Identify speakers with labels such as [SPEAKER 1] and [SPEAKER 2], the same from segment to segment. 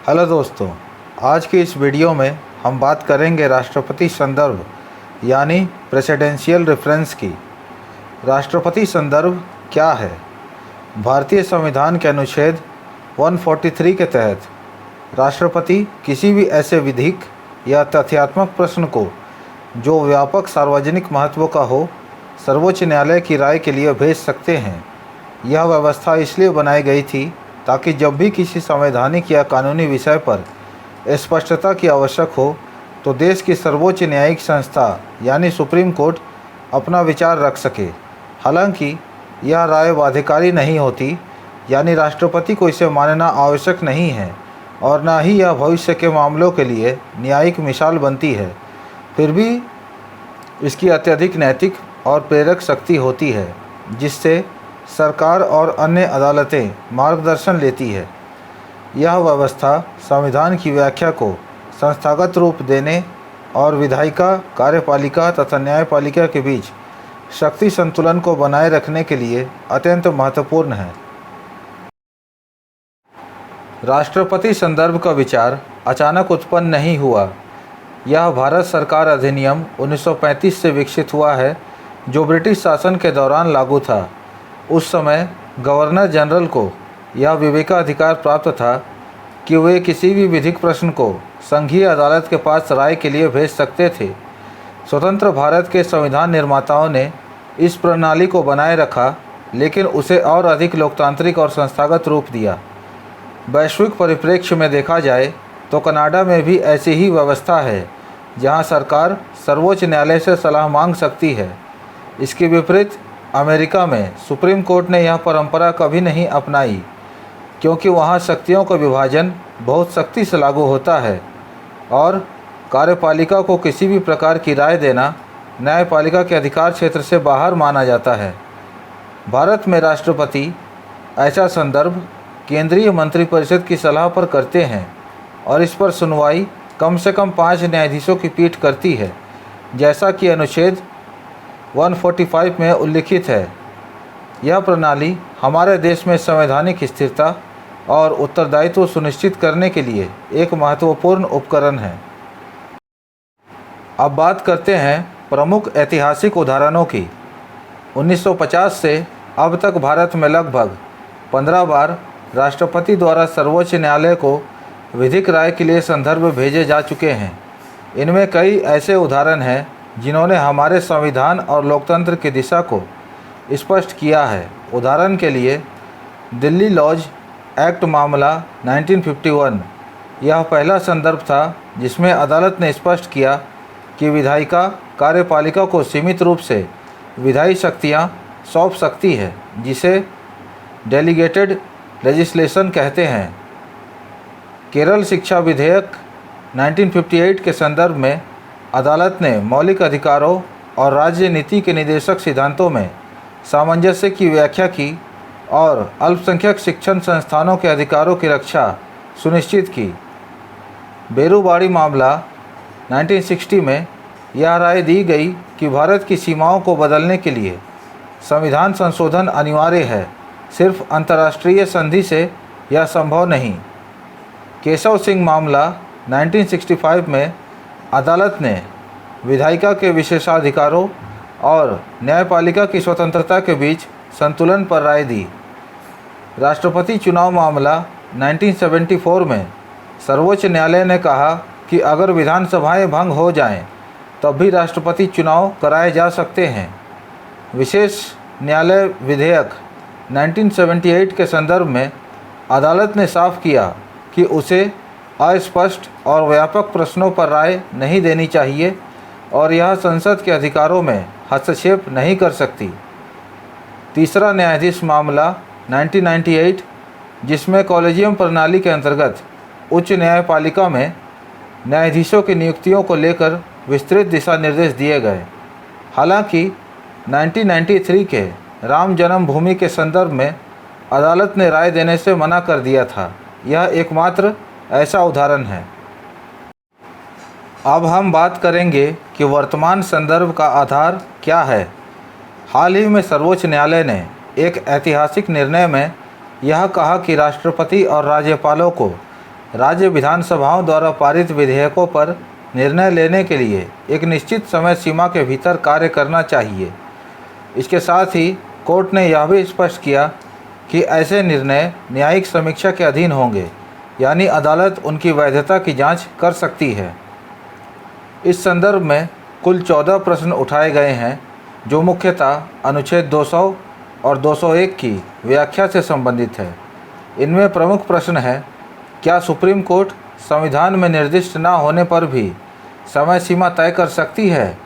[SPEAKER 1] Hello दोस्तों, आज की इस वीडियो में हम बात करेंगे राष्ट्रपति संदर्भ यानी प्रेसिडेंशियल रेफरेंस की। राष्ट्रपति संदर्भ क्या है? भारतीय संविधान के अनुच्छेद 143 के तहत राष्ट्रपति किसी भी ऐसे विधिक या तथ्यात्मक प्रश्न को जो व्यापक सार्वजनिक महत्व का हो, सर्वोच्च न्यायालय की राय के लिए भेज सकते हैं। यह व्यवस्था इसलिए बनाई गई थी ताकि जब भी किसी संवैधानिक या कानूनी विषय पर स्पष्टता की आवश्यक हो तो देश की सर्वोच्च न्यायिक संस्था यानी सुप्रीम कोर्ट अपना विचार रख सके। हालांकि यह राय बाध्यकारी नहीं होती, यानी राष्ट्रपति को इसे मानना आवश्यक नहीं है और न ही यह भविष्य के मामलों के लिए न्यायिक मिसाल बनती है। फिर भी इसकी अत्यधिक नैतिक और प्रेरक शक्ति होती है, जिससे सरकार और अन्य अदालतें मार्गदर्शन लेती है। यह व्यवस्था संविधान की व्याख्या को संस्थागत रूप देने और विधायिका, कार्यपालिका तथा न्यायपालिका के बीच शक्ति संतुलन को बनाए रखने के लिए अत्यंत महत्वपूर्ण है। राष्ट्रपति संदर्भ का विचार अचानक उत्पन्न नहीं हुआ। यह भारत सरकार अधिनियम 1935 से विकसित हुआ है, जो ब्रिटिश शासन के दौरान लागू था। उस समय गवर्नर जनरल को यह विवेकाधिकार प्राप्त था कि वे किसी भी विधिक प्रश्न को संघीय अदालत के पास राय के लिए भेज सकते थे। स्वतंत्र भारत के संविधान निर्माताओं ने इस प्रणाली को बनाए रखा, लेकिन उसे और अधिक लोकतांत्रिक और संस्थागत रूप दिया। वैश्विक परिप्रेक्ष्य में देखा जाए तो कनाडा में भी ऐसी ही व्यवस्था है, जहां सरकार सर्वोच्च न्यायालय से सलाह मांग सकती है। इसके विपरीत अमेरिका में सुप्रीम कोर्ट ने यह परंपरा कभी नहीं अपनाई, क्योंकि वहाँ शक्तियों का विभाजन बहुत सख्ती से लागू होता है और कार्यपालिका को किसी भी प्रकार की राय देना न्यायपालिका के अधिकार क्षेत्र से बाहर माना जाता है। भारत में राष्ट्रपति ऐसा संदर्भ केंद्रीय मंत्रिपरिषद की सलाह पर करते हैं और इस पर सुनवाई कम से कम 5 न्यायाधीशों की पीठ करती है, जैसा कि अनुच्छेद 145 में उल्लिखित है। यह प्रणाली हमारे देश में संवैधानिक स्थिरता और उत्तरदायित्व सुनिश्चित करने के लिए एक महत्वपूर्ण उपकरण है। अब बात करते हैं प्रमुख ऐतिहासिक उदाहरणों की। 1950 से अब तक भारत में लगभग 15 बार राष्ट्रपति द्वारा सर्वोच्च न्यायालय को विधिक राय के लिए संदर्भ भेजे जा चुके हैं। इनमें कई ऐसे उदाहरण हैं जिन्होंने हमारे संविधान और लोकतंत्र की दिशा को स्पष्ट किया है। उदाहरण के लिए दिल्ली लॉज एक्ट मामला 1951, यह पहला संदर्भ था जिसमें अदालत ने स्पष्ट किया कि विधायिका कार्यपालिका को सीमित रूप से विधायी शक्तियाँ सौंप सकती है, जिसे डेलीगेटेड लेजिस्लेशन कहते हैं। केरल शिक्षा विधेयक 1958 के संदर्भ में अदालत ने मौलिक अधिकारों और राज्य नीति के निदेशक सिद्धांतों में सामंजस्य की व्याख्या की और अल्पसंख्यक शिक्षण संस्थानों के अधिकारों की रक्षा सुनिश्चित की। बेरुबाड़ी मामला 1960 में यह राय दी गई कि भारत की सीमाओं को बदलने के लिए संविधान संशोधन अनिवार्य है, सिर्फ अंतर्राष्ट्रीय संधि से यह संभव नहीं। केशव सिंह मामला 1965 में अदालत ने विधायिका के विशेषाधिकारों और न्यायपालिका की स्वतंत्रता के बीच संतुलन पर राय दी। राष्ट्रपति चुनाव मामला 1974 में सर्वोच्च न्यायालय ने कहा कि अगर विधानसभाएं भंग हो जाएं, तब भी राष्ट्रपति चुनाव कराए जा सकते हैं। विशेष न्यायालय विधेयक 1978 के संदर्भ में अदालत ने साफ किया कि उसे अस्पष्ट और व्यापक प्रश्नों पर राय नहीं देनी चाहिए और यह संसद के अधिकारों में हस्तक्षेप नहीं कर सकती। तीसरा न्यायाधीश मामला 1998, जिसमें कॉलेजियम प्रणाली के अंतर्गत उच्च न्यायपालिका में न्यायाधीशों की नियुक्तियों को लेकर विस्तृत दिशा निर्देश दिए गए। हालांकि 1993 के राम जन्मभूमि के संदर्भ में अदालत ने राय देने से मना कर दिया था। यह एकमात्र ऐसा उदाहरण है। अब हम बात करेंगे कि वर्तमान संदर्भ का आधार क्या है। हाल ही में सर्वोच्च न्यायालय ने एक ऐतिहासिक निर्णय में यह कहा कि राष्ट्रपति और राज्यपालों को राज्य विधानसभाओं द्वारा पारित विधेयकों पर निर्णय लेने के लिए एक निश्चित समय सीमा के भीतर कार्य करना चाहिए। इसके साथ ही कोर्ट ने यह भी स्पष्ट किया कि ऐसे निर्णय न्यायिक समीक्षा के अधीन होंगे, यानी अदालत उनकी वैधता की जांच कर सकती है। इस संदर्भ में कुल 14 प्रश्न उठाए गए हैं, जो मुख्यतः अनुच्छेद 200 और 201 की व्याख्या से संबंधित है। इनमें प्रमुख प्रश्न है, क्या सुप्रीम कोर्ट संविधान में निर्दिष्ट न होने पर भी समय सीमा तय कर सकती है?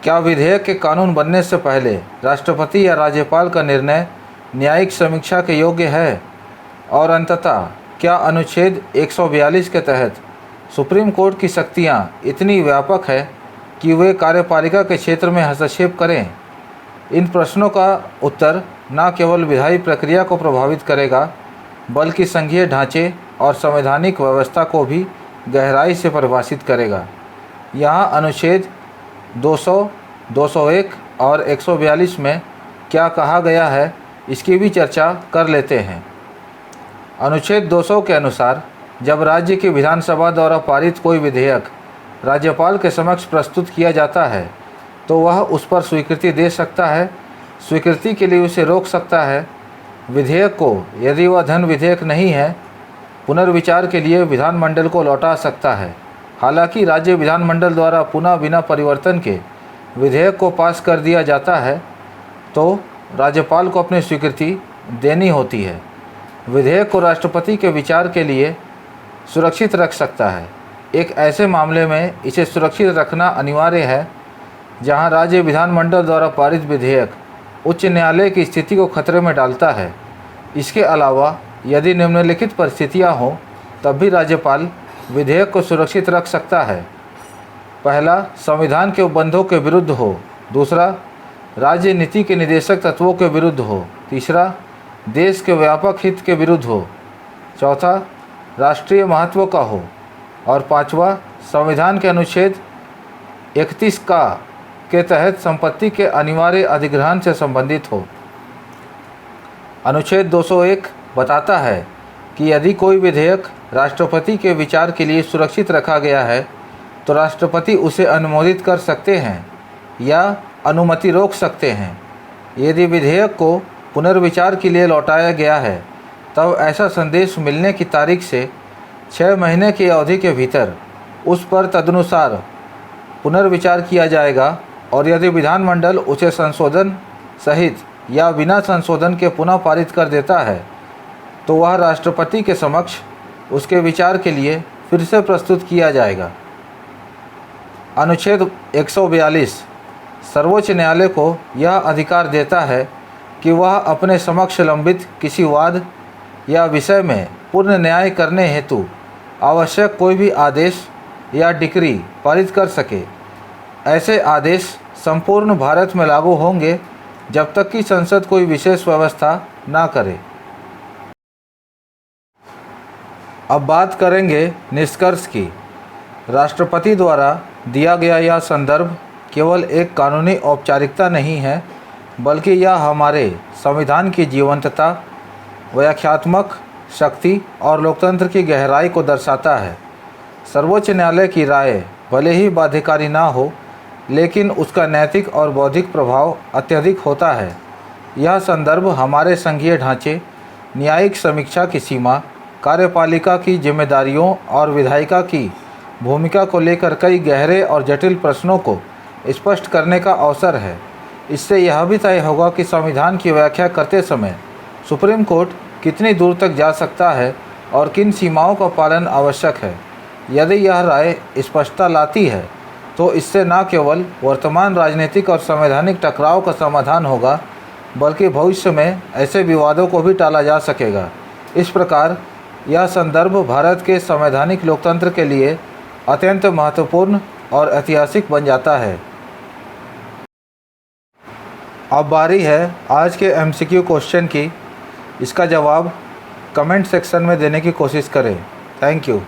[SPEAKER 1] क्या विधेयक के कानून बनने से पहले राष्ट्रपति या राज्यपाल का निर्णय न्यायिक समीक्षा के योग्य है? और अंततः क्या अनुच्छेद 142 के तहत सुप्रीम कोर्ट की शक्तियाँ इतनी व्यापक है कि वे कार्यपालिका के क्षेत्र में हस्तक्षेप करें? इन प्रश्नों का उत्तर न केवल विधायी प्रक्रिया को प्रभावित करेगा, बल्कि संघीय ढांचे और संवैधानिक व्यवस्था को भी गहराई से परिभाषित करेगा। यहाँ अनुच्छेद 200, 201 और 142 में क्या कहा गया है, इसकी भी चर्चा कर लेते हैं। अनुच्छेद 200 के अनुसार जब राज्य की विधानसभा द्वारा पारित कोई विधेयक राज्यपाल के समक्ष प्रस्तुत किया जाता है, तो वह उस पर स्वीकृति दे सकता है, स्वीकृति के लिए उसे रोक सकता है। विधेयक को, यदि वह धन विधेयक नहीं है, पुनर्विचार के लिए विधानमंडल को लौटा सकता है। हालांकि राज्य विधानमंडल द्वारा पुनः बिना परिवर्तन के विधेयक को पास कर दिया जाता है, तो राज्यपाल को अपनी स्वीकृति देनी होती है। विधेयक को राष्ट्रपति के विचार के लिए सुरक्षित रख सकता है। एक ऐसे मामले में इसे सुरक्षित रखना अनिवार्य है जहां राज्य विधानमंडल द्वारा पारित विधेयक उच्च न्यायालय की स्थिति को खतरे में डालता है। इसके अलावा यदि निम्नलिखित परिस्थितियां हों, तब भी राज्यपाल विधेयक को सुरक्षित रख सकता है। पहला, संविधान के उपबंधों के विरुद्ध हो। दूसरा, राज्य नीति के निदेशक तत्वों के विरुद्ध हो। तीसरा, देश के व्यापक हित के विरुद्ध हो। चौथा, राष्ट्रीय महत्व का हो। और पांचवा, संविधान के अनुच्छेद 31 के तहत संपत्ति के अनिवार्य अधिग्रहण से संबंधित हो। अनुच्छेद 201 बताता है कि यदि कोई विधेयक राष्ट्रपति के विचार के लिए सुरक्षित रखा गया है, तो राष्ट्रपति उसे अनुमोदित कर सकते हैं या अनुमति रोक सकते हैं। यदि विधेयक को पुनर्विचार के लिए लौटाया गया है, तब ऐसा संदेश मिलने की तारीख से 6 महीने की अवधि के भीतर उस पर तदनुसार पुनर्विचार किया जाएगा, और यदि विधानमंडल उसे संशोधन सहित या बिना संशोधन के पुनः पारित कर देता है, तो वह राष्ट्रपति के समक्ष उसके विचार के लिए फिर से प्रस्तुत किया जाएगा। अनुच्छेद 142 सर्वोच्च न्यायालय को यह अधिकार देता है कि वह अपने समक्ष लंबित किसी वाद या विषय में पूर्ण न्याय करने हेतु आवश्यक कोई भी आदेश या डिक्री पारित कर सके। ऐसे आदेश संपूर्ण भारत में लागू होंगे जब तक कि संसद कोई विशेष व्यवस्था ना करे। अब बात करेंगे निष्कर्ष की। राष्ट्रपति द्वारा दिया गया यह संदर्भ केवल एक कानूनी औपचारिकता नहीं है, बल्कि यह हमारे संविधान की जीवंतता, व्याख्यात्मक शक्ति और लोकतंत्र की गहराई को दर्शाता है। सर्वोच्च न्यायालय की राय भले ही बाध्यकारी ना हो, लेकिन उसका नैतिक और बौद्धिक प्रभाव अत्यधिक होता है। यह संदर्भ हमारे संघीय ढांचे, न्यायिक समीक्षा की सीमा, कार्यपालिका की जिम्मेदारियों और विधायिका की भूमिका को लेकर कई गहरे और जटिल प्रश्नों को स्पष्ट करने का अवसर है। इससे यह भी तय होगा कि संविधान की व्याख्या करते समय सुप्रीम कोर्ट कितनी दूर तक जा सकता है और किन सीमाओं का पालन आवश्यक है। यदि यह राय स्पष्टता लाती है, तो इससे न केवल वर्तमान राजनीतिक और संवैधानिक टकराव का समाधान होगा, बल्कि भविष्य में ऐसे विवादों को भी टाला जा सकेगा। इस प्रकार यह संदर्भ भारत के संवैधानिक लोकतंत्र के लिए अत्यंत महत्वपूर्ण और ऐतिहासिक बन जाता है। अब बारी है आज के MCQ क्वेश्चन की। इसका जवाब कमेंट सेक्शन में देने की कोशिश करें। Thank you.